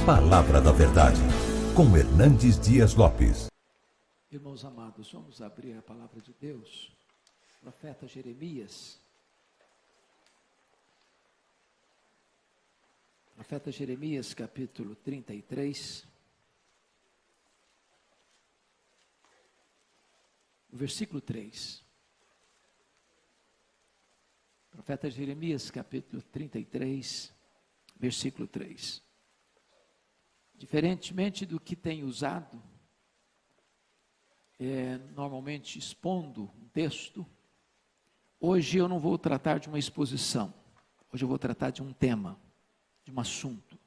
Palavra da Verdade, com Hernandes Dias Lopes. Irmãos amados, vamos abrir a palavra de Deus. Profeta Jeremias. Profeta Jeremias, capítulo 33. Versículo 3. Profeta Jeremias, capítulo 33, versículo 3. Diferentemente do que tem usado, normalmente expondo um texto, hoje eu não vou tratar de uma exposição, hoje eu vou tratar de um tema, de um assunto.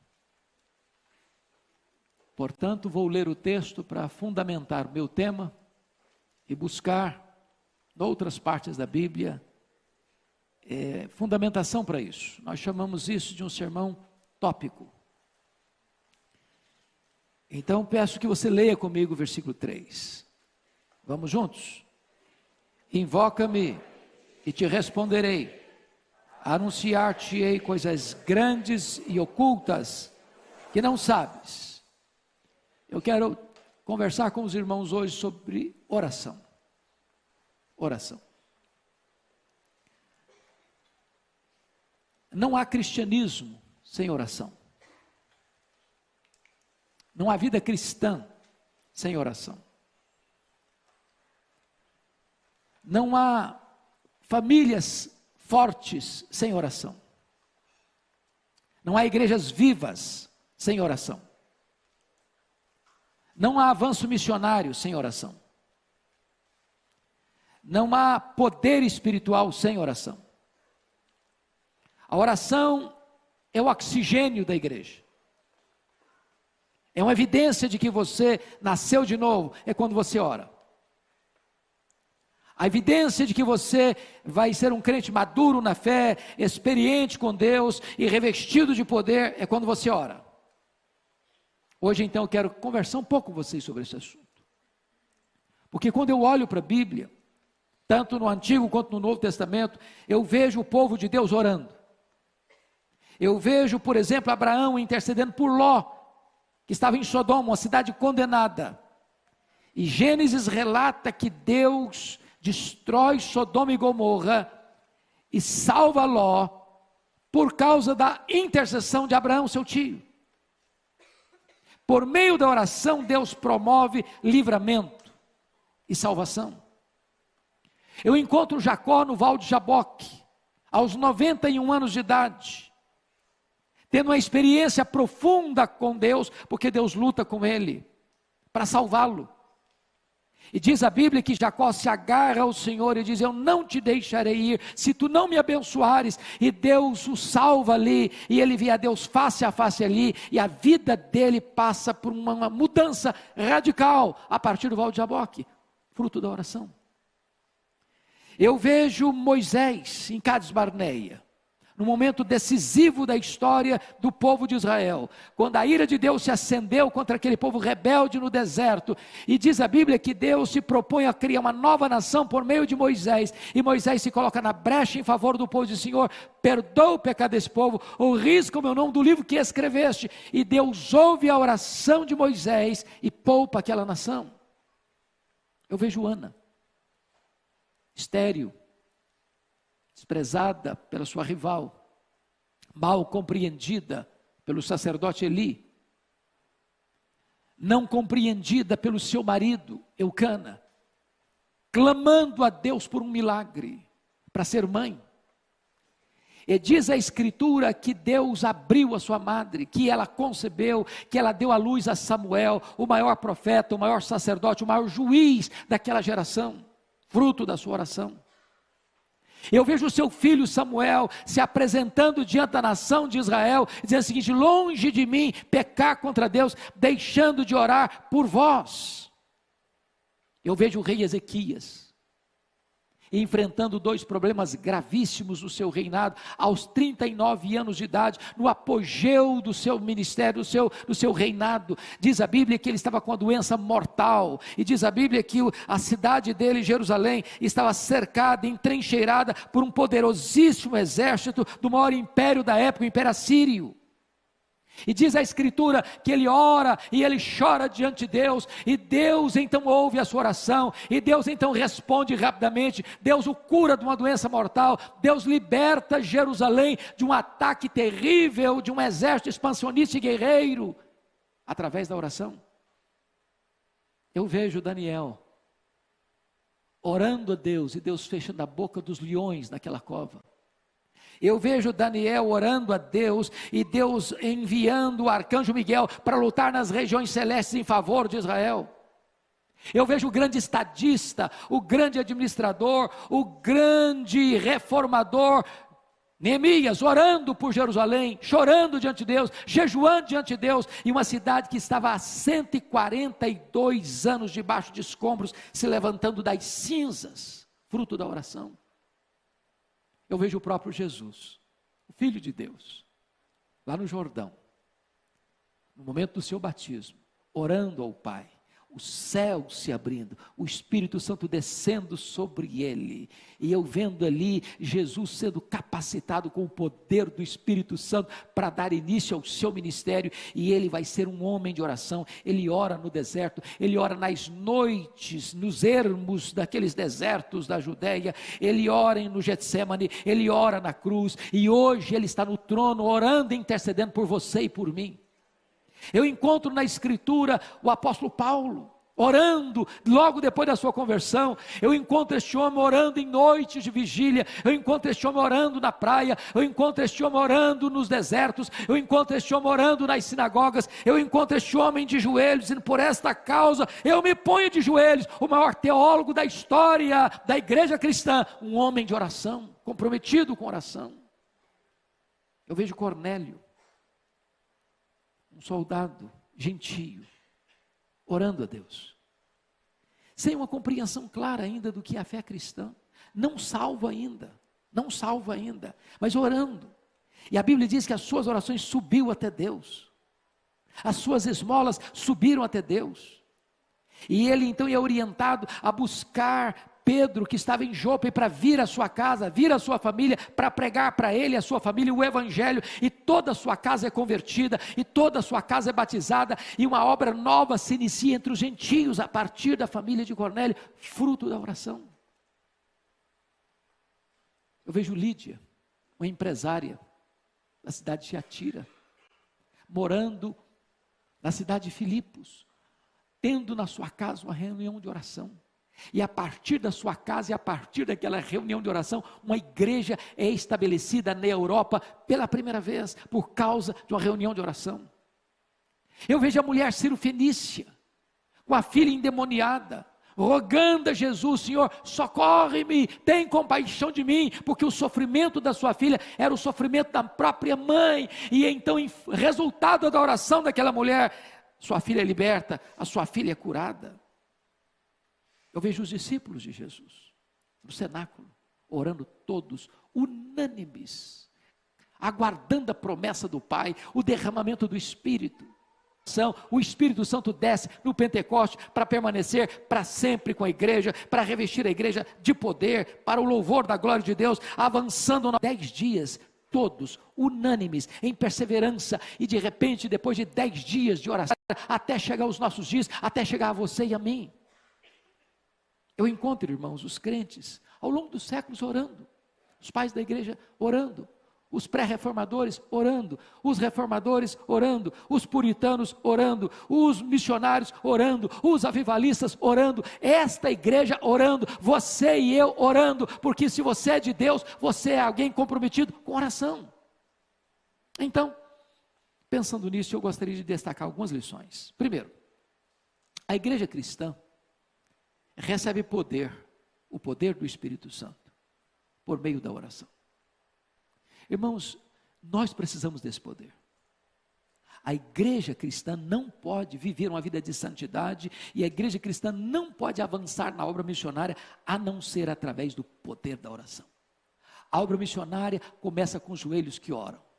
Portanto, vou ler o texto para fundamentar o meu tema e buscar, em outras partes da Bíblia, fundamentação para isso. Nós chamamos isso de um sermão tópico. Então, peço que você leia comigo o versículo 3. Vamos juntos? Invoca-me e te responderei. Anunciar-te-ei coisas grandes e ocultas que não sabes. Eu quero conversar com os irmãos hoje sobre oração. Oração. Não há cristianismo sem oração. Não há vida cristã sem oração. Não há famílias fortes sem oração. Não há igrejas vivas sem oração. Não há avanço missionário sem oração. Não há poder espiritual sem oração. A oração é o oxigênio da igreja. É uma evidência de que você nasceu de novo, é quando você ora. A evidência de que você vai ser um crente maduro na fé, experiente com Deus e revestido de poder, é quando você ora. Hoje então eu quero conversar um pouco com vocês sobre esse assunto. Porque quando eu olho para a Bíblia, tanto no Antigo quanto no Novo Testamento, eu vejo o povo de Deus orando. Eu vejo, por exemplo, Abraão intercedendo por Ló, que estava em Sodoma, uma cidade condenada. E Gênesis relata que Deus destrói Sodoma e Gomorra e salva Ló por causa da intercessão de Abraão, seu tio. Por meio da oração, Deus promove livramento e salvação. Eu encontro Jacó no Val de Jaboque, aos 91 anos de idade, tendo uma experiência profunda com Deus, porque Deus luta com ele, para salvá-lo. E diz a Bíblia que Jacó se agarra ao Senhor e diz: eu não te deixarei ir, se tu não me abençoares. E Deus o salva ali, e ele vê a Deus face a face ali, e a vida dele passa por uma mudança radical, a partir do Val de Jaboque, fruto da oração. Eu vejo Moisés em Cades Barneia, no momento decisivo da história do povo de Israel, quando a ira de Deus se acendeu contra aquele povo rebelde no deserto, e diz a Bíblia que Deus se propõe a criar uma nova nação por meio de Moisés, e Moisés se coloca na brecha em favor do povo e diz: Senhor, perdoa o pecado desse povo, ou risca o meu nome do livro que escreveste, e Deus ouve a oração de Moisés e poupa aquela nação. Eu vejo Ana, estéril, desprezada pela sua rival, mal compreendida pelo sacerdote Eli, não compreendida pelo seu marido Eucana, clamando a Deus por um milagre, para ser mãe. E diz a Escritura que Deus abriu a sua madre, que ela concebeu, que ela deu à luz a Samuel, o maior profeta, o maior sacerdote, o maior juiz daquela geração, fruto da sua oração. Eu vejo o seu filho Samuel se apresentando diante da nação de Israel, dizendo o seguinte: longe de mim pecar contra Deus, deixando de orar por vós. Eu vejo o rei Ezequias enfrentando dois problemas gravíssimos no seu reinado, aos 39 anos de idade, no apogeu do seu ministério, do seu reinado. Diz a Bíblia que ele estava com a doença mortal, e diz a Bíblia que a cidade dele, Jerusalém, estava cercada, entrincheirada por um poderosíssimo exército do maior império da época, o Império Assírio. E diz a Escritura que ele ora e ele chora diante de Deus, e Deus então ouve a sua oração, e Deus então responde rapidamente, Deus o cura de uma doença mortal, Deus liberta Jerusalém de um ataque terrível, de um exército expansionista e guerreiro, através da oração. Eu vejo Daniel orando a Deus, e Deus fechando a boca dos leões naquela cova. Eu vejo Daniel orando a Deus, e Deus enviando o arcanjo Miguel para lutar nas regiões celestes em favor de Israel. Eu vejo o grande estadista, o grande administrador, o grande reformador, Neemias, orando por Jerusalém, chorando diante de Deus, jejuando diante de Deus, e uma cidade que estava há 142 anos debaixo de escombros, se levantando das cinzas, fruto da oração. Eu vejo o próprio Jesus, o Filho de Deus, lá no Jordão, no momento do seu batismo, orando ao Pai, o céu se abrindo, o Espírito Santo descendo sobre ele, e eu vendo ali Jesus sendo capacitado com o poder do Espírito Santo para dar início ao seu ministério, e ele vai ser um homem de oração. Ele ora no deserto, ele ora nas noites, nos ermos daqueles desertos da Judéia, ele ora no Getsemane, ele ora na cruz, e hoje ele está no trono orando e intercedendo por você e por mim. Eu encontro na Escritura o apóstolo Paulo, orando, logo depois da sua conversão. Eu encontro este homem orando em noites de vigília, eu encontro este homem orando na praia, eu encontro este homem orando nos desertos, eu encontro este homem orando nas sinagogas, eu encontro este homem de joelhos, dizendo: por esta causa eu me ponho de joelhos. O maior teólogo da história da igreja cristã, um homem de oração, comprometido com oração. Eu vejo Cornélio, um soldado gentio, orando a Deus, sem uma compreensão clara ainda do que é a fé cristã, não salvo ainda, mas orando. E a Bíblia diz que as suas orações subiu até Deus, as suas esmolas subiram até Deus, e ele então é orientado a buscar Pedro, que estava em Jope, para vir à sua casa, vir à sua família, para pregar para ele e a sua família o evangelho, e toda a sua casa é convertida, e toda a sua casa é batizada, e uma obra nova se inicia entre os gentios, a partir da família de Cornélio, fruto da oração. Eu vejo Lídia, uma empresária da cidade de Tiatira, morando na cidade de Filipos, tendo na sua casa uma reunião de oração. E a partir da sua casa e a partir daquela reunião de oração, uma igreja é estabelecida na Europa pela primeira vez, por causa de uma reunião de oração. Eu vejo a mulher Cirofenícia, com a filha endemoniada, rogando a Jesus: Senhor, socorre-me, tem compaixão de mim, porque o sofrimento da sua filha era o sofrimento da própria mãe, e então, resultado da oração daquela mulher, sua filha é liberta, a sua filha é curada. Eu vejo os discípulos de Jesus, no cenáculo, orando todos, unânimes, aguardando a promessa do Pai, o derramamento do Espírito. O Espírito Santo desce no Pentecoste para permanecer para sempre com a igreja, para revestir a igreja de poder, para o louvor da glória de Deus, avançando 10 dias, todos unânimes, em perseverança, e de repente, depois de 10 dias de oração, até chegar aos nossos dias, até chegar a você e a mim. Eu encontro, irmãos, os crentes, ao longo dos séculos orando, os pais da igreja orando, os pré-reformadores orando, os reformadores orando, os puritanos orando, os missionários orando, os avivalistas orando, esta igreja orando, você e eu orando, porque se você é de Deus, você é alguém comprometido com oração. Então, pensando nisso, eu gostaria de destacar algumas lições. Primeiro, a igreja cristã recebe poder, o poder do Espírito Santo, por meio da oração. Irmãos, nós precisamos desse poder. A igreja cristã não pode viver uma vida de santidade, e a igreja cristã não pode avançar na obra missionária, a não ser através do poder da oração. A obra missionária começa com os joelhos que oram.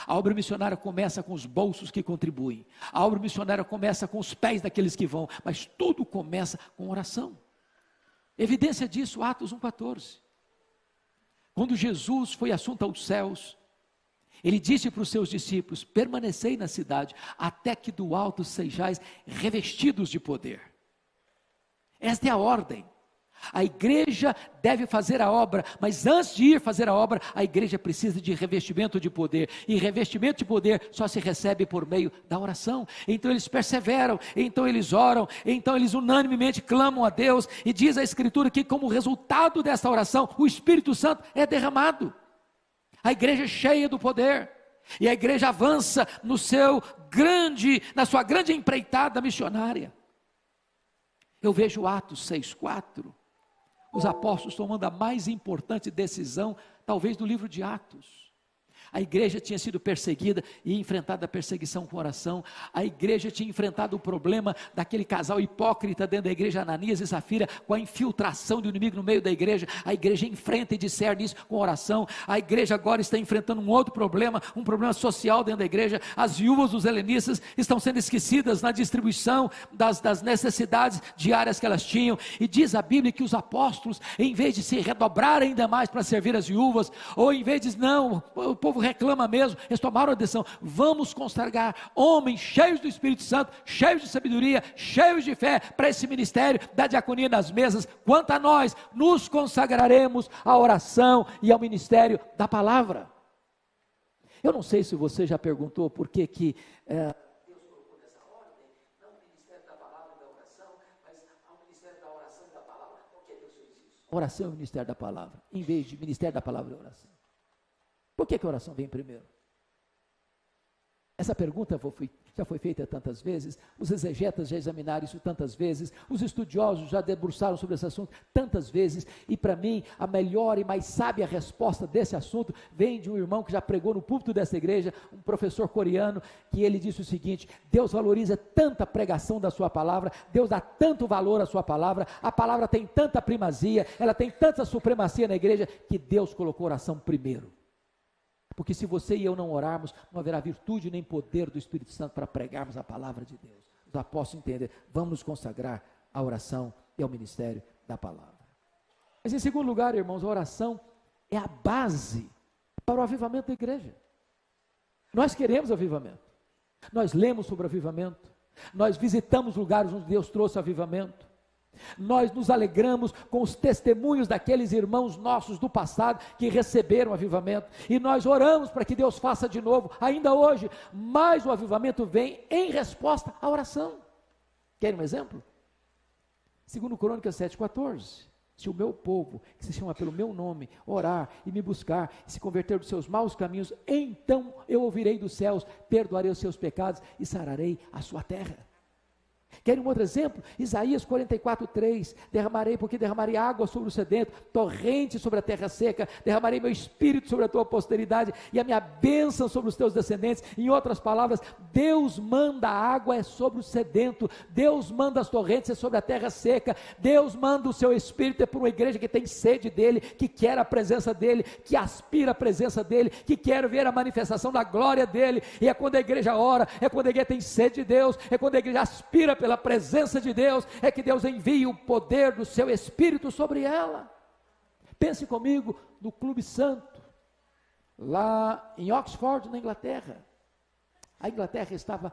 A obra missionária começa com os bolsos que contribuem. A obra missionária começa com os pés daqueles que vão, mas tudo começa com oração. Evidência disso, Atos 1,14. Quando Jesus foi assunto aos céus, Ele disse para os seus discípulos: permanecei na cidade, até que do alto sejais revestidos de poder. Esta é a ordem. A igreja deve fazer a obra, mas antes de ir fazer a obra, a igreja precisa de revestimento de poder, e revestimento de poder só se recebe por meio da oração. Então eles perseveram, então eles oram, então eles unanimemente clamam a Deus, e diz a Escritura que como resultado dessa oração, o Espírito Santo é derramado. A igreja é cheia do poder, e a igreja avança na sua grande empreitada missionária. Eu vejo Atos 6,4, os apóstolos tomando a mais importante decisão, talvez do livro de Atos. A igreja tinha sido perseguida e enfrentado a perseguição com oração. A igreja tinha enfrentado o problema daquele casal hipócrita dentro da igreja, Ananias e Safira, com a infiltração do inimigo no meio da igreja. A igreja enfrenta e discerne isso com oração. A igreja agora está enfrentando um outro problema, um problema social dentro da igreja. As viúvas dos helenistas estão sendo esquecidas na distribuição das necessidades diárias que elas tinham. E diz a Bíblia que os apóstolos, em vez de se redobrar ainda mais para servir as viúvas, ou em vez de não, o povo reclama mesmo, eles tomaram a decisão: vamos consagrar homens cheios do Espírito Santo, cheios de sabedoria, cheios de fé, para esse ministério da diaconia nas mesas. Quanto a nós, nos consagraremos à oração e ao ministério da palavra. Eu não sei se você já perguntou por que Deus colocou nessa ordem, não o ministério da palavra e da oração, mas ao ministério da oração e da palavra. Por que Deus fez isso? Oração é o ministério da palavra, em vez de ministério da palavra e oração. Por que a oração vem primeiro? Essa pergunta já foi feita tantas vezes, os exegetas já examinaram isso tantas vezes, os estudiosos já debruçaram sobre esse assunto tantas vezes, e para mim, a melhor e mais sábia resposta desse assunto vem de um irmão que já pregou no púlpito dessa igreja, um professor coreano, que ele disse o seguinte: Deus valoriza tanta pregação da sua palavra, Deus dá tanto valor à sua palavra, a palavra tem tanta primazia, ela tem tanta supremacia na igreja, que Deus colocou a oração primeiro. Porque se você e eu não orarmos, não haverá virtude nem poder do Espírito Santo para pregarmos a palavra de Deus. Os apóstolos entendem, vamos nos consagrar à oração e ao ministério da palavra. Mas em segundo lugar, irmãos, a oração é a base para o avivamento da igreja. Nós queremos avivamento, nós lemos sobre avivamento, nós visitamos lugares onde Deus trouxe avivamento, nós nos alegramos com os testemunhos daqueles irmãos nossos do passado que receberam avivamento, e nós oramos para que Deus faça de novo, ainda hoje, mas o avivamento vem em resposta à oração. Querem um exemplo? 2 Crônicas 7,14, se o meu povo, que se chama pelo meu nome, orar e me buscar, e se converter dos seus maus caminhos, então eu ouvirei dos céus, perdoarei os seus pecados e sararei a sua terra. Querem um outro exemplo? Isaías 44,3, derramarei água sobre o sedento, torrente sobre a terra seca, derramarei meu espírito sobre a tua posteridade, e a minha bênção sobre os teus descendentes. Em outras palavras, Deus manda a água sobre o sedento, Deus manda as torrentes sobre a terra seca, Deus manda o seu espírito para uma igreja que tem sede dele, que quer a presença dele, que aspira a presença dele, que quer ver a manifestação da glória dele. E é quando a igreja ora, é quando a igreja tem sede de Deus, é quando a igreja aspira pela presença de Deus, é que Deus envia o poder do seu Espírito sobre ela. Pense comigo no Clube Santo, lá em Oxford, na Inglaterra. A Inglaterra estava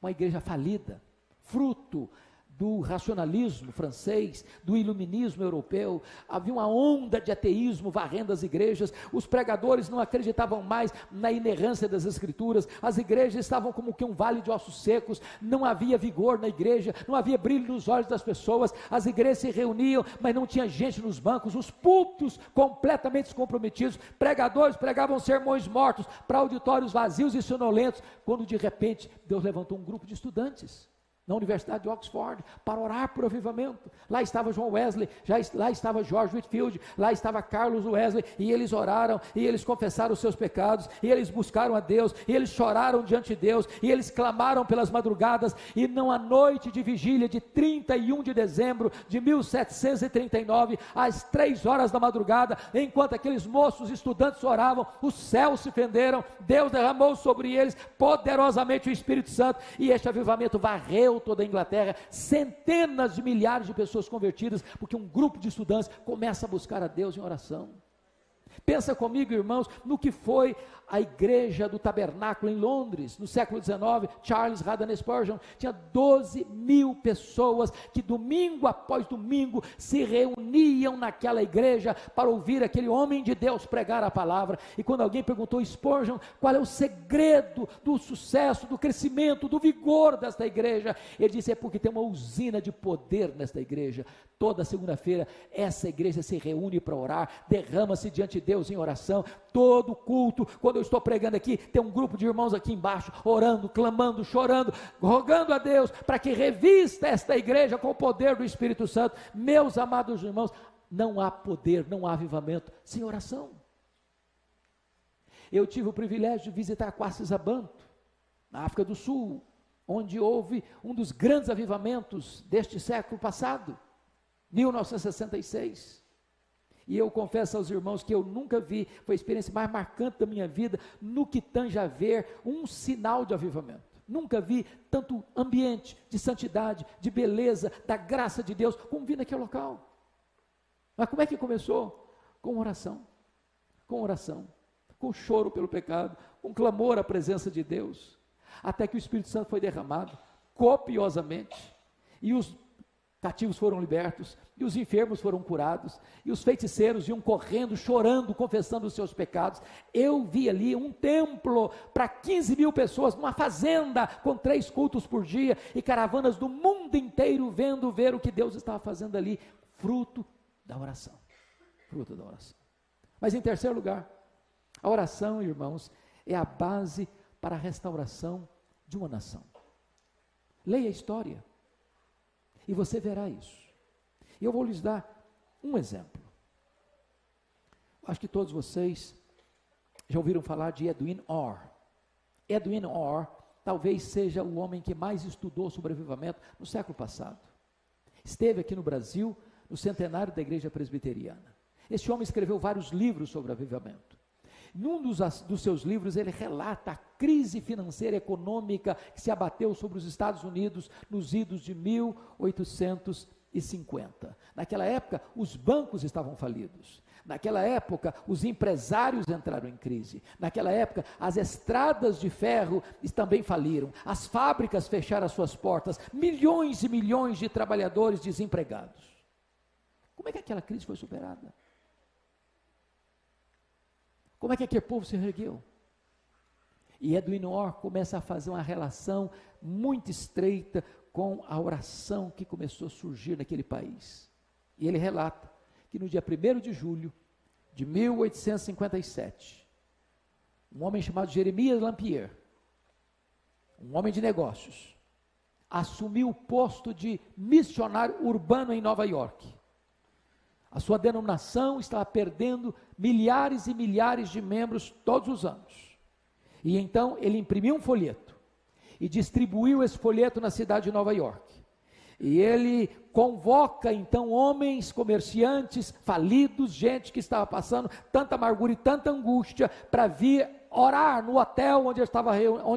uma igreja falida, fruto do racionalismo francês, do iluminismo europeu. Havia uma onda de ateísmo varrendo as igrejas, os pregadores não acreditavam mais na inerrância das escrituras, as igrejas estavam como que um vale de ossos secos, não havia vigor na igreja, não havia brilho nos olhos das pessoas, as igrejas se reuniam, mas não tinha gente nos bancos, os púlpitos completamente descomprometidos, pregadores pregavam sermões mortos para auditórios vazios e sonolentos, quando de repente Deus levantou um grupo de estudantes na Universidade de Oxford, para orar por avivamento. Lá estava John Wesley, lá estava George Whitefield, lá estava Carlos Wesley, e eles oraram, e eles confessaram os seus pecados, e eles buscaram a Deus, e eles choraram diante de Deus, e eles clamaram pelas madrugadas, e numa noite de vigília de 31 de dezembro de 1739, às 3 horas da madrugada, enquanto aqueles moços estudantes oravam, os céus se fenderam, Deus derramou sobre eles poderosamente o Espírito Santo, e este avivamento varreu toda a Inglaterra, centenas de milhares de pessoas convertidas, porque um grupo de estudantes começa a buscar a Deus em oração. Pensa comigo, irmãos, no que foi a igreja do tabernáculo em Londres, no século XIX. Charles Haddon Spurgeon tinha 12 mil pessoas que domingo após domingo se reuniam naquela igreja para ouvir aquele homem de Deus pregar a palavra. E quando alguém perguntou a Spurgeon qual é o segredo do sucesso, do crescimento, do vigor desta igreja, ele disse: é porque tem uma usina de poder nesta igreja. Toda segunda-feira essa igreja se reúne para orar, derrama-se diante de Deus em oração. Todo culto, quando eu estou pregando aqui, tem um grupo de irmãos aqui embaixo, orando, clamando, chorando, rogando a Deus para que revista esta igreja com o poder do Espírito Santo. Meus amados irmãos, não há poder, não há avivamento sem oração. Eu tive o privilégio de visitar Quassisabanto, na África do Sul, onde houve um dos grandes avivamentos deste século passado, 1966, e eu confesso aos irmãos que eu nunca vi, foi a experiência mais marcante da minha vida, no que tange a ver um sinal de avivamento. Nunca vi tanto ambiente de santidade, de beleza, da graça de Deus, como vi naquele local. Mas como é que começou? Com oração, com choro pelo pecado, com clamor à presença de Deus, até que o Espírito Santo foi derramado, copiosamente, e os cativos foram libertos, e os enfermos foram curados, e os feiticeiros iam correndo, chorando, confessando os seus pecados. Eu vi ali um templo para 15 mil pessoas, numa fazenda, com 3 cultos por dia, e caravanas do mundo inteiro ver o que Deus estava fazendo ali, fruto da oração, Mas em terceiro lugar, a oração, irmãos, é a base para a restauração de uma nação. Leia a história, e você verá isso. E eu vou lhes dar um exemplo. Acho que todos vocês já ouviram falar de Edwin Orr. Edwin Orr talvez seja o homem que mais estudou sobre avivamento no século passado. Esteve aqui no Brasil, no centenário da Igreja Presbiteriana. Este homem escreveu vários livros sobre avivamento. Num dos seus livros, ele relata a crise financeira e econômica que se abateu sobre os Estados Unidos nos idos de 1850. Naquela época, os bancos estavam falidos. Naquela época, os empresários entraram em crise. Naquela época, as estradas de ferro também faliram. As fábricas fecharam as suas portas. Milhões e milhões de trabalhadores desempregados. Como é que aquela crise foi superada? Como é que aquele povo se ergueu? E Edwin Orr começa a fazer uma relação muito estreita com a oração que começou a surgir naquele país. E ele relata que no dia 1º de julho de 1857, um homem chamado Jeremias Lampier, um homem de negócios, assumiu o posto de missionário urbano em Nova York. A sua denominação estava perdendo milhares e milhares de membros todos os anos. E então ele imprimiu um folheto e distribuiu esse folheto na cidade de Nova York. E ele convoca então homens, comerciantes, falidos, gente que estava passando tanta amargura e tanta angústia para vir orar no hotel onde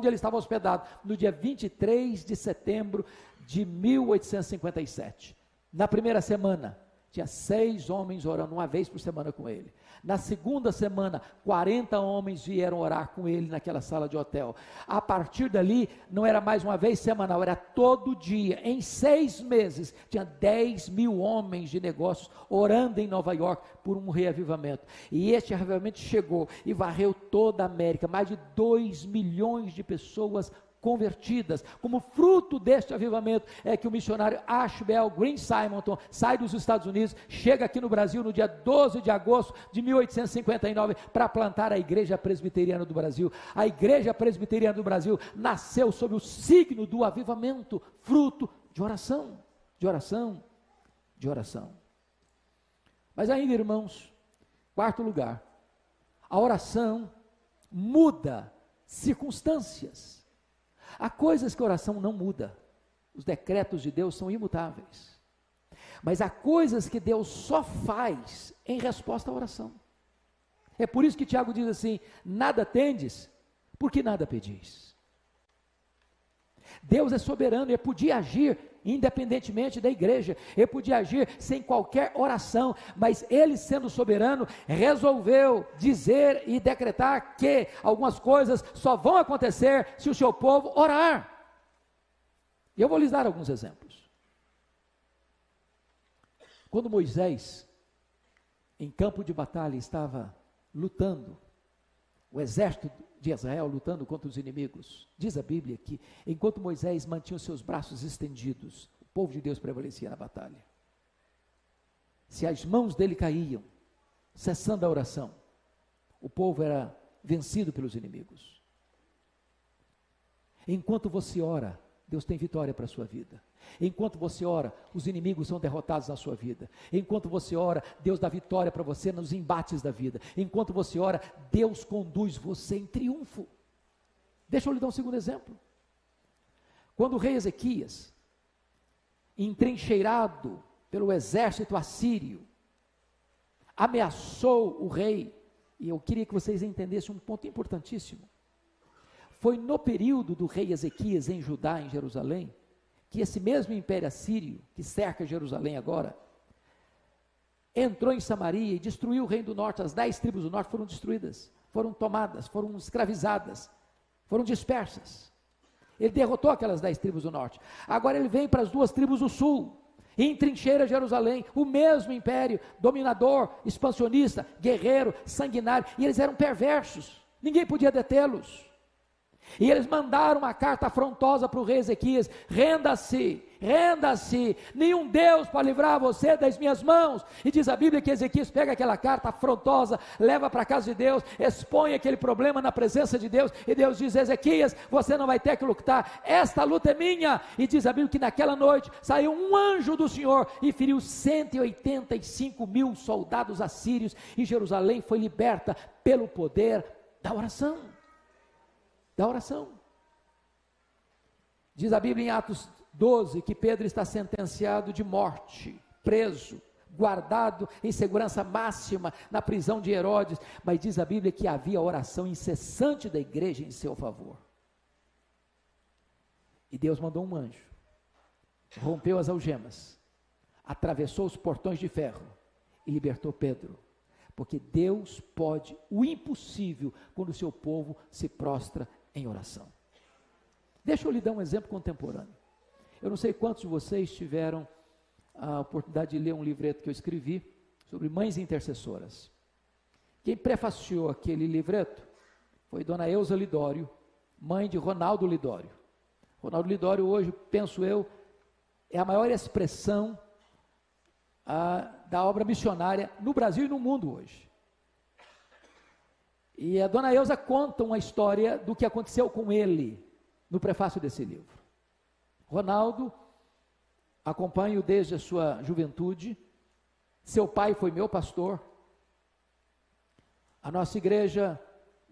ele estava hospedado, no dia 23 de setembro de 1857. Na primeira semana, tinha 6 homens orando uma vez por semana com ele. Na segunda semana, 40 homens vieram orar com ele naquela sala de hotel. A partir dali, não era mais uma vez semanal, era todo dia. Em 6 meses, tinha 10 mil homens de negócios orando em Nova York por um reavivamento. E este reavivamento chegou e varreu toda a América. Mais de 2 milhões de pessoas convertidas. Como fruto deste avivamento é que o missionário Ashbel Green Simonton sai dos Estados Unidos, chega aqui no Brasil no dia 12 de agosto de 1859 para plantar a Igreja Presbiteriana do Brasil. A Igreja Presbiteriana do Brasil nasceu sob o signo do avivamento, fruto de oração, de oração, de oração. Mas ainda, irmãos, quarto lugar, a oração muda circunstâncias. Há coisas que a oração não muda, os decretos de Deus são imutáveis, mas há coisas que Deus só faz em resposta à oração. É por isso que Tiago diz assim: nada tendes, porque nada pedis. Deus é soberano e podia agir independentemente da igreja, ele podia agir sem qualquer oração, mas ele, sendo soberano, resolveu dizer e decretar que algumas coisas só vão acontecer se o seu povo orar. E eu vou lhes dar alguns exemplos. Quando Moisés, em campo de batalha, estava lutando, o exército de Israel lutando contra os inimigos, diz a Bíblia que enquanto Moisés mantinha os seus braços estendidos, o povo de Deus prevalecia na batalha. Se as mãos dele caíam, cessando a oração, o povo era vencido pelos inimigos. Enquanto você ora, Deus tem vitória para a sua vida. Enquanto você ora, os inimigos são derrotados na sua vida. Enquanto você ora, Deus dá vitória para você nos embates da vida. Enquanto você ora, Deus conduz você em triunfo. Deixa eu lhe dar um segundo exemplo. Quando o rei Ezequias, entrincheirado pelo exército assírio, ameaçou o rei, e eu queria que vocês entendessem um ponto importantíssimo. Foi no período do rei Ezequias em Judá, em Jerusalém, que esse mesmo império assírio, que cerca Jerusalém agora, entrou em Samaria e destruiu o reino do norte. As 10 tribos do norte foram destruídas, foram tomadas, foram escravizadas, foram dispersas. Ele derrotou aquelas 10 tribos do norte. Agora ele vem para as 2 tribos do sul, e entrincheira Jerusalém, o mesmo império, dominador, expansionista, guerreiro, sanguinário, e eles eram perversos, ninguém podia detê-los. E eles mandaram uma carta afrontosa para o rei Ezequias: renda-se, renda-se, nenhum Deus pode livrar você das minhas mãos. E diz a Bíblia que Ezequias pega aquela carta afrontosa, leva para a casa de Deus, expõe aquele problema na presença de Deus, e Deus diz: Ezequias, você não vai ter que lutar, esta luta é minha. E diz a Bíblia que naquela noite saiu um anjo do Senhor e feriu 185.000 soldados assírios, e Jerusalém foi liberta pelo poder da oração. Da oração. Diz a Bíblia em Atos 12 que Pedro está sentenciado de morte, preso, guardado em segurança máxima na prisão de Herodes, mas diz a Bíblia que havia oração incessante da igreja em seu favor. E Deus mandou um anjo, rompeu as algemas, atravessou os portões de ferro e libertou Pedro. Porque Deus pode o impossível quando o seu povo se prostra em oração. Deixa eu lhe dar um exemplo contemporâneo. Eu não sei quantos de vocês tiveram a oportunidade de ler um livreto que eu escrevi sobre mães intercessoras. Quem prefaciou aquele livreto foi Dona Eusa Lidório, mãe de Ronaldo Lidório. Ronaldo Lidório hoje, penso eu, é a maior expressão da obra missionária no Brasil e no mundo hoje. E a Dona Eusa conta uma história do que aconteceu com ele no prefácio desse livro. Ronaldo, acompanho desde a sua juventude, seu pai foi meu pastor, a nossa igreja,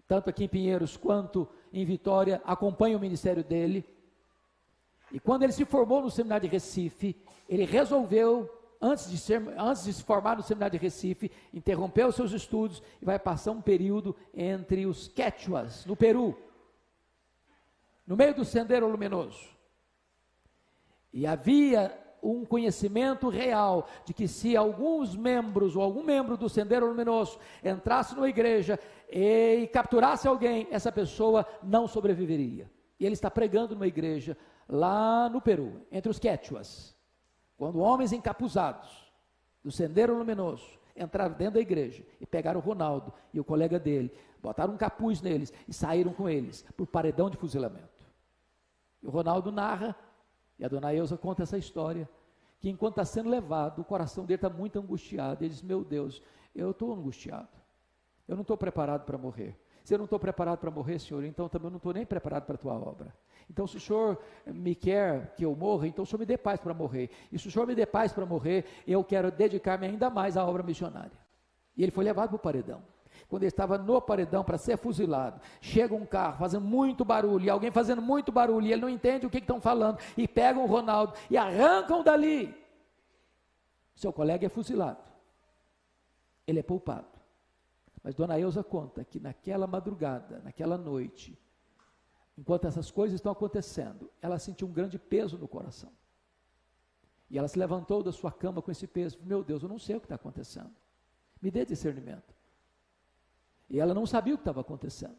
tanto aqui em Pinheiros quanto em Vitória, acompanha o ministério dele, e quando ele se formou no seminário de Recife, ele resolveu, antes de se formar no seminário de Recife, interrompeu os seus estudos e vai passar um período entre os Quechuas, no Peru, no meio do Sendero Luminoso. E havia um conhecimento real de que se alguns membros ou algum membro do Sendero Luminoso entrasse numa igreja e capturasse alguém, essa pessoa não sobreviveria. E ele está pregando numa igreja lá no Peru, entre os Quechuas. Quando homens encapuzados do Sendero Luminoso entraram dentro da igreja e pegaram o Ronaldo e o colega dele, botaram um capuz neles e saíram com eles por paredão de fuzilamento. E o Ronaldo narra, e a Dona Eusa conta essa história, que enquanto está sendo levado, o coração dele está muito angustiado. Ele diz: meu Deus, eu estou angustiado, eu não estou preparado para morrer. Se eu não estou preparado para morrer, Senhor, então também eu não estou nem preparado para a tua obra. Então, se o Senhor me quer que eu morra, então o Senhor me dê paz para morrer. E se o Senhor me dê paz para morrer, eu quero dedicar-me ainda mais à obra missionária. E ele foi levado para o paredão. Quando ele estava no paredão para ser fuzilado, chega um carro fazendo muito barulho, e alguém fazendo muito barulho, e ele não entende o que estão falando, e pegam o Ronaldo e arrancam dali. Seu colega é fuzilado. Ele é poupado. Mas Dona Eusa conta que naquela madrugada, naquela noite, enquanto essas coisas estão acontecendo, ela sentiu um grande peso no coração. E ela se levantou da sua cama com esse peso. Meu Deus, eu não sei o que está acontecendo. Me dê discernimento. E ela não sabia o que estava acontecendo.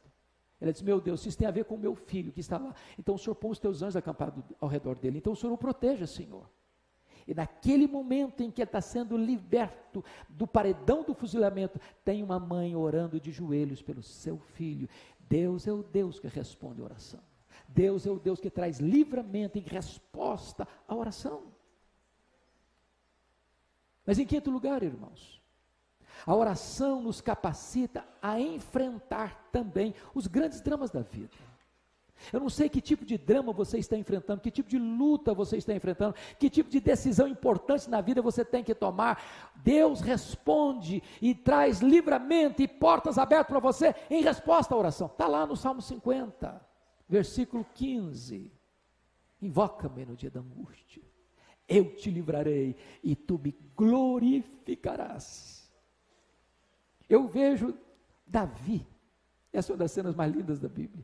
Ela disse, meu Deus, isso tem a ver com o meu filho que está lá. Então o Senhor põe os teus anjos acampados ao redor dele. Então o Senhor o proteja, Senhor. E naquele momento em que ele está sendo liberto do paredão do fuzilamento, tem uma mãe orando de joelhos pelo seu filho. Deus é o Deus que responde a oração. Deus é o Deus que traz livramento em resposta à oração. Mas em quinto lugar, irmãos, a oração nos capacita a enfrentar também os grandes dramas da vida. Eu não sei que tipo de drama você está enfrentando, que tipo de luta você está enfrentando, que tipo de decisão importante na vida você tem que tomar. Deus responde e traz livramento e portas abertas para você em resposta à oração. Está lá no Salmo 50, versículo 15. Invoca-me no dia da angústia. Eu te livrarei e tu me glorificarás. Eu vejo Davi, essa é uma das cenas mais lindas da Bíblia.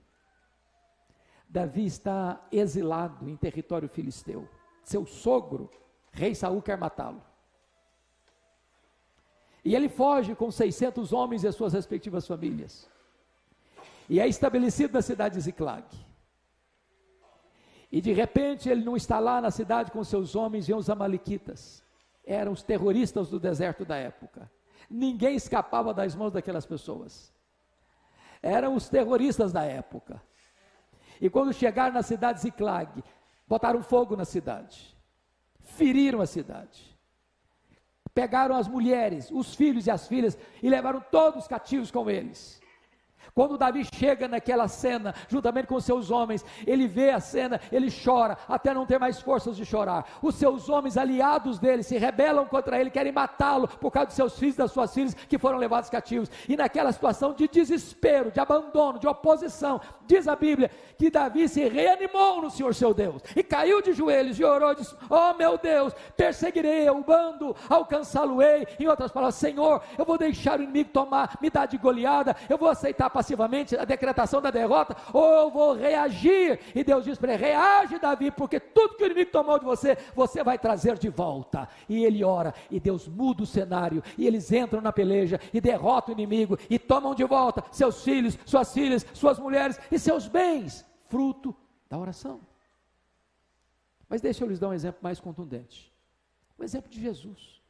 Davi está exilado em território filisteu. Seu sogro, rei Saul, quer matá-lo. E ele foge com 600 homens e as suas respectivas famílias. E é estabelecido na cidade de Ziclag. E de repente ele não está lá na cidade com seus homens, vêm os amalequitas. Eram os terroristas do deserto da época. Ninguém escapava das mãos daquelas pessoas. Eram os terroristas da época. E quando chegaram na cidade de Ziclag, botaram fogo na cidade. Feriram a cidade. Pegaram as mulheres, os filhos e as filhas e levaram todos cativos com eles. Quando Davi chega naquela cena, juntamente com seus homens, ele vê a cena, ele chora, até não ter mais forças de chorar. Os seus homens, aliados dele, se rebelam contra ele, querem matá-lo, por causa dos seus filhos e das suas filhas, que foram levados cativos. E naquela situação de desespero, de abandono, de oposição, diz a Bíblia, que Davi se reanimou no Senhor seu Deus, e caiu de joelhos, e orou, e disse, oh meu Deus, perseguirei o bando, alcançá-lo-ei. Em outras palavras, Senhor, eu vou deixar o inimigo tomar, me dar de goleada, eu vou aceitar passivamente a decretação da derrota, ou eu vou reagir. E Deus diz para ele, reage Davi, porque tudo que o inimigo tomou de você, você vai trazer de volta. E ele ora, e Deus muda o cenário, e eles entram na peleja, e derrotam o inimigo, e tomam de volta seus filhos, suas mulheres, e seus bens, fruto da oração. Mas deixa eu lhes dar um exemplo mais contundente, um exemplo de Jesus.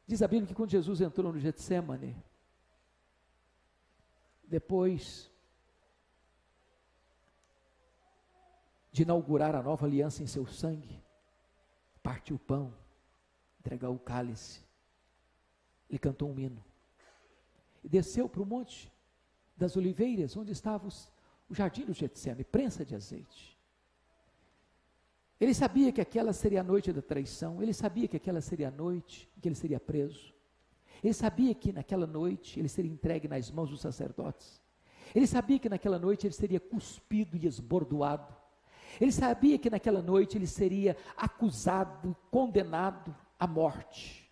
Diz a Bíblia que quando Jesus entrou no Getsemane, depois de inaugurar a nova aliança em seu sangue, partiu o pão, entregou o cálice, ele cantou um hino, e desceu para o monte das oliveiras, onde estava o jardim do Getsemane, prensa de azeite. Ele sabia que aquela seria a noite da traição, ele sabia que aquela seria a noite em que ele seria preso. Ele sabia que naquela noite ele seria entregue nas mãos dos sacerdotes. Ele sabia que naquela noite ele seria cuspido e esbordoado. Ele sabia que naquela noite ele seria acusado, condenado à morte.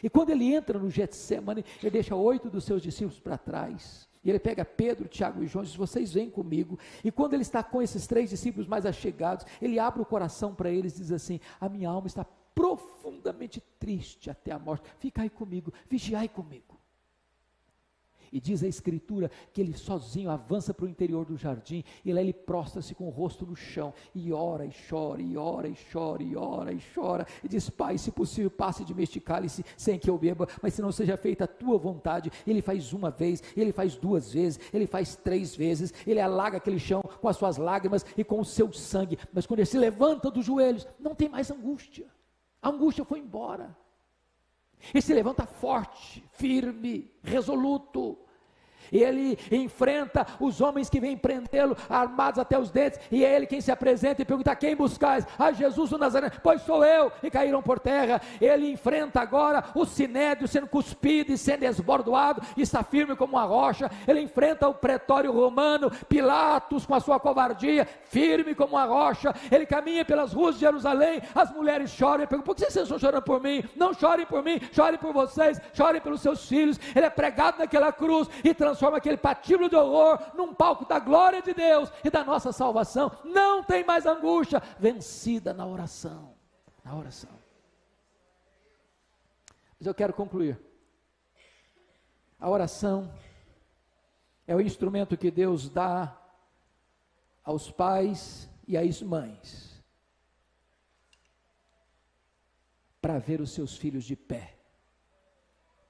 E quando ele entra no Getsemane, ele deixa 8 dos seus discípulos para trás. E ele pega Pedro, Tiago e João e diz, vocês vêm comigo. E quando ele está com esses 3 discípulos mais achegados, ele abre o coração para eles e diz assim, a minha alma está profundamente triste até a morte, ficai comigo, vigiai comigo. E diz a Escritura que ele sozinho avança para o interior do jardim, e lá ele prostra-se com o rosto no chão, e ora e chora, e ora e chora, e ora e chora, e diz, Pai, se possível passe de mim este cálice sem que eu beba, mas se não seja feita a tua vontade. Ele faz uma vez, ele faz 2 vezes, ele faz 3 vezes, ele alaga aquele chão com as suas lágrimas e com o seu sangue, mas quando ele se levanta dos joelhos, não tem mais angústia, a angústia foi embora. Ele se levanta forte, firme, resoluto. Ele enfrenta os homens que vêm prendê-lo, armados até os dentes, e é ele quem se apresenta e pergunta, quem buscais? A Jesus o Nazareno, pois sou eu, e caíram por terra. Ele enfrenta agora o sinédrio sendo cuspido e sendo esbordoado, e está firme como uma rocha. Ele enfrenta o pretório romano, Pilatos com a sua covardia, firme como uma rocha. Ele caminha pelas ruas de Jerusalém, as mulheres choram, e perguntam, por que vocês estão chorando por mim? Não chorem por mim, chorem por vocês, chorem pelos seus filhos. Ele é pregado naquela cruz, e transforma aquele patíbulo de horror num palco da glória de Deus e da nossa salvação. Não tem mais angústia, vencida na oração, na oração. Mas eu quero concluir. A oração é o instrumento que Deus dá aos pais e às mães para ver os seus filhos de pé,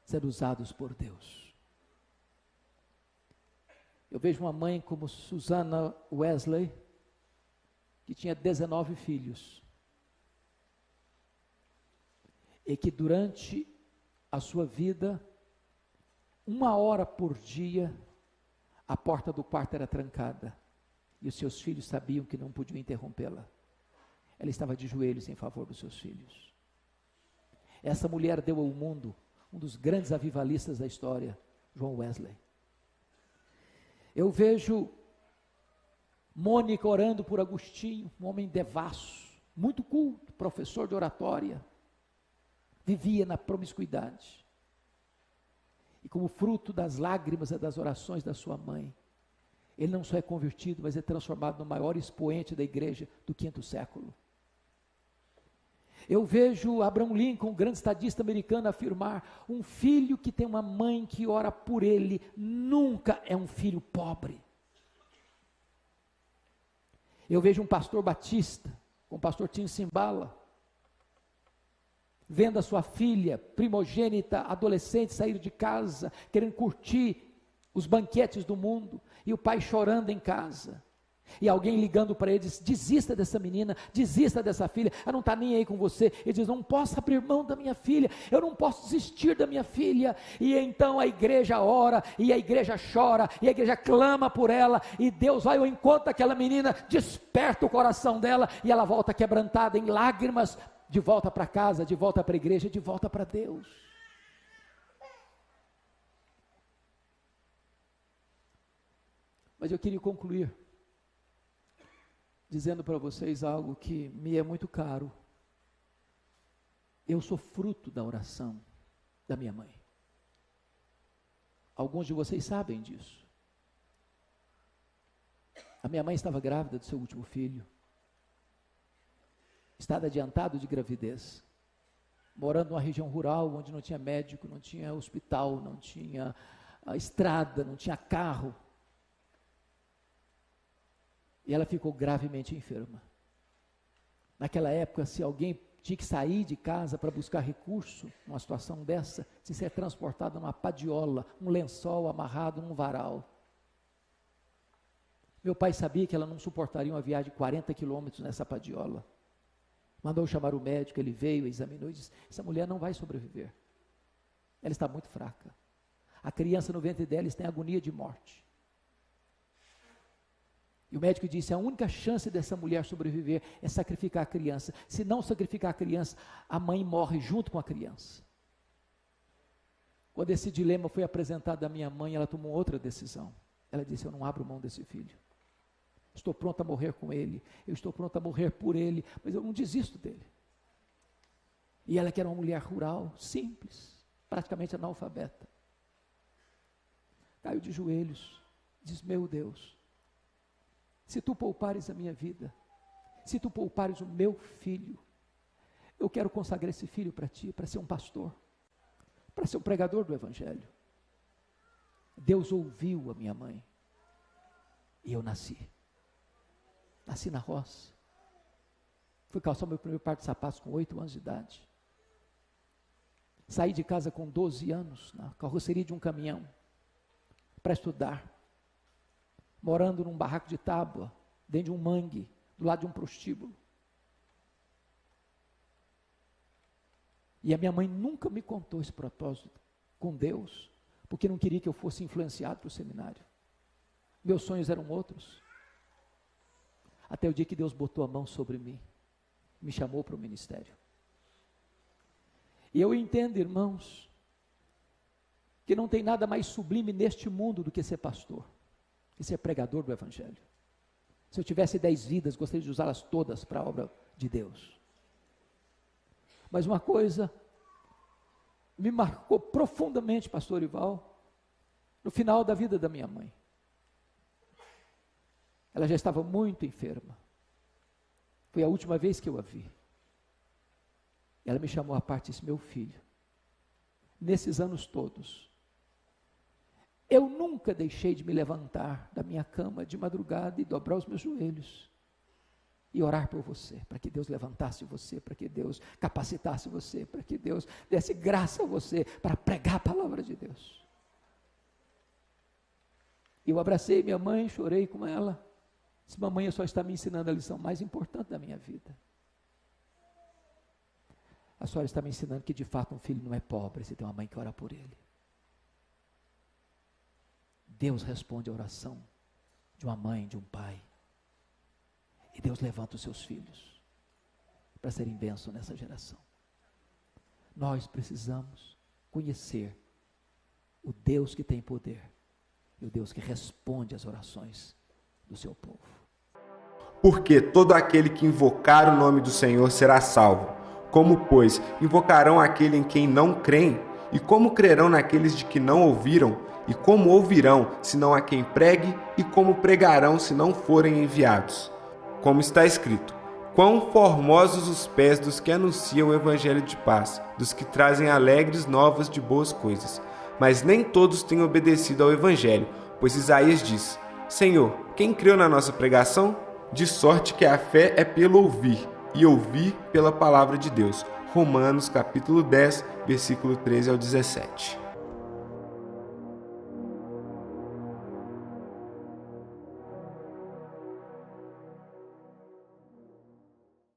sendo usados por Deus. Eu vejo uma mãe como Susana Wesley, que tinha 19 filhos, e que durante a sua vida, 1 hora por dia, a porta do quarto era trancada, e os seus filhos sabiam que não podiam interrompê-la. Ela estava de joelhos em favor dos seus filhos. Essa mulher deu ao mundo um dos grandes avivalistas da história, John Wesley. Eu vejo Mônica orando por Agostinho, um homem devasso, muito culto, professor de oratória, vivia na promiscuidade. E como fruto das lágrimas e das orações da sua mãe, ele não só é convertido, mas é transformado no maior expoente da igreja do 5º século. Eu vejo Abraham Lincoln, um grande estadista americano, afirmar: um filho que tem uma mãe que ora por ele, nunca é um filho pobre. Eu vejo um pastor batista, com o pastor Tim Simbala, vendo a sua filha primogênita, adolescente, sair de casa, querendo curtir os banquetes do mundo, e o pai chorando em casa. E alguém ligando para ele diz: desista dessa menina, desista dessa filha, ela não está nem aí com você. Ele diz: não posso abrir mão da minha filha, eu não posso desistir da minha filha. E então a igreja ora, e a igreja chora, e a igreja clama por ela, e Deus vai ao encontro daquela menina, desperta o coração dela, e ela volta quebrantada em lágrimas, de volta para casa, de volta para a igreja, de volta para Deus. Mas eu queria concluir dizendo para vocês algo que me é muito caro. Eu sou fruto da oração da minha mãe. Alguns de vocês sabem disso. A minha mãe estava grávida do seu último filho, estado adiantado de gravidez, morando numa região rural, onde não tinha médico, não tinha hospital, não tinha estrada, não tinha carro. E ela ficou gravemente enferma. Naquela época, se alguém tinha que sair de casa para buscar recurso, numa situação dessa, se ser transportado numa padiola, um lençol amarrado num varal. Meu pai sabia que ela não suportaria uma viagem de 40 quilômetros nessa padiola. Mandou chamar o médico, ele veio, examinou e disse: essa mulher não vai sobreviver. Ela está muito fraca. A criança no ventre dela está em agonia de morte. E o médico disse: a única chance dessa mulher sobreviver é sacrificar a criança. Se não sacrificar a criança, a mãe morre junto com a criança. Quando esse dilema foi apresentado à minha mãe, ela tomou outra decisão. Ela disse: eu não abro mão desse filho. Estou pronta a morrer com ele, eu estou pronta a morrer por ele, mas eu não desisto dele. E ela, que era uma mulher rural, simples, praticamente analfabeta, caiu de joelhos, diz: meu Deus, se tu poupares a minha vida, se tu poupares o meu filho, eu quero consagrar esse filho para ti, para ser um pastor, para ser um pregador do evangelho. Deus ouviu a minha mãe, e eu nasci na roça. Fui calçar meu primeiro par de sapatos com 8 anos de idade. Saí de casa com 12 anos, na carroceria de um caminhão, para estudar, morando num barraco de tábua, dentro de um mangue, do lado de um prostíbulo. E a minha mãe nunca me contou esse propósito com Deus, porque não queria que eu fosse influenciado para o seminário. Meus sonhos eram outros. Até o dia que Deus botou a mão sobre mim, me chamou para o ministério. E eu entendo, irmãos, que não tem nada mais sublime neste mundo do que ser pastor, que ser pregador do evangelho. Se eu tivesse 10 vidas, gostaria de usá-las todas para a obra de Deus. Mas uma coisa me marcou profundamente, pastor Ival, no final da vida da minha mãe. Ela já estava muito enferma. Foi a última vez que eu a vi. Ela me chamou à parte e disse: meu filho, nesses anos todos, eu nunca deixei de me levantar da minha cama de madrugada e dobrar os meus joelhos e orar por você, para que Deus levantasse você, para que Deus capacitasse você, para que Deus desse graça a você para pregar a palavra de Deus. Eu abracei minha mãe, chorei com ela. Disse: mamãe, só está me ensinando a lição mais importante da minha vida. A senhora está me ensinando que de fato um filho não é pobre se tem uma mãe que ora por ele. Deus responde a oração de uma mãe, de um pai. E Deus levanta os seus filhos para serem bênção nessa geração. Nós precisamos conhecer o Deus que tem poder e o Deus que responde às orações do seu povo. Porque todo aquele que invocar o nome do Senhor será salvo. Como, pois, invocarão aquele em quem não creem? E como crerão naqueles de que não ouviram? E como ouvirão, se não há quem pregue? E como pregarão, se não forem enviados? Como está escrito: quão formosos os pés dos que anunciam o evangelho de paz, dos que trazem alegres novas de boas coisas. Mas nem todos têm obedecido ao evangelho, pois Isaías diz: Senhor, quem creu na nossa pregação? De sorte que a fé é pelo ouvir, e ouvir pela palavra de Deus. Romanos capítulo 10, versículo 13 ao 17.